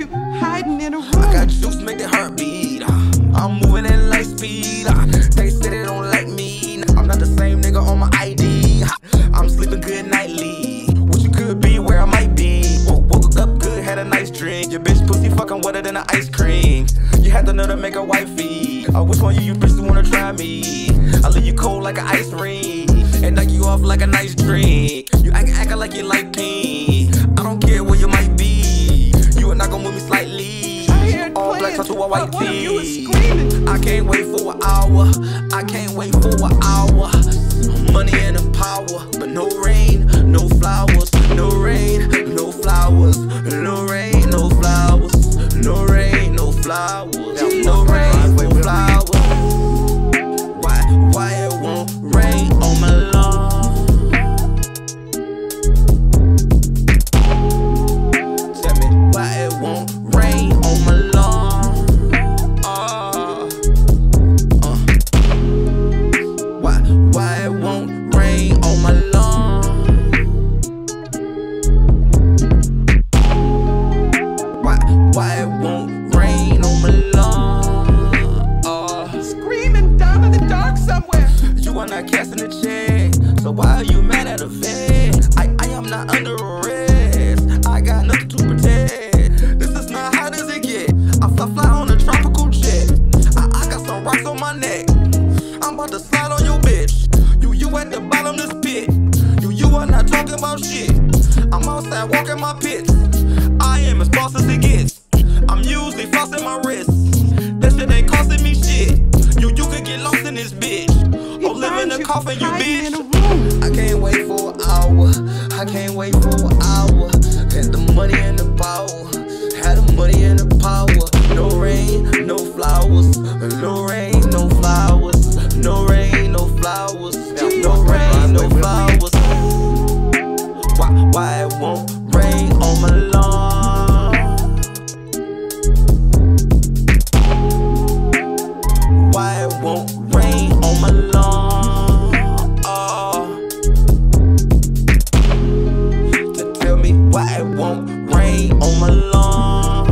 you hiding in a room? I got juice, make the heart beat. I'm moving at light speed. They say they don't like me. I'm not the same nigga on my ID. I'm sleeping good nightly. What you could be, where I might be. Woke up good, had a nice drink. Your bitch pussy fucking wetter than an ice cream. You had to know to make a wifey. Which one you bitches wanna try me? I leave you cold like an ice ring and knock you off like a nice drink. You acting like you like me. I don't care where you might be. You are not gonna move me slightly. All black to a white tee. I can't wait for an hour. I can't wait for an hour. Money and the power, but no rain, no flowers. No rain, no flowers. No rain, no flowers. No rain, no flowers. No rain, no flowers. Why it won't rain on my lawn? Tell me why it won't rain on my lawn. Why it won't rain on my lawn? Why it won't rain on my lawn? Screaming down in the dark somewhere. You are not casting a check, so why are you mad at a vet? I am not under arrest. I got nothing to protect. This is not how does it get. I fly on a tropical jet. I got some rocks on my neck. I'm about to slide on your bitch. You at the bottom of this pit. You are not talking about shit. I'm outside walking my pits. I am as boss as it gets. I'm usually flossing my wrist. That shit ain't costing me shit. You could get lost in this bitch. Or live in a coffin, you bitch. I can't wait for an hour. I can't wait for an hour. Had the money and the power. Had the money and the power. No rain, no flowers. No rain, no flowers. No rain, no flowers. No rain, no flowers. Why it won't rain on my lawn? Why it won't rain on my lawn? To tell me why it won't rain on my lawn.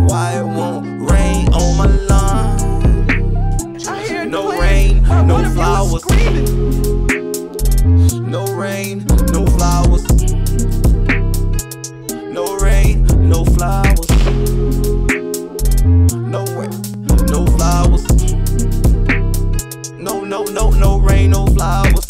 Why it won't rain on my lawn? No rain, no flowers. No rain, no flowers. No rain, no flowers. No rain, no flowers. No rain, no flowers.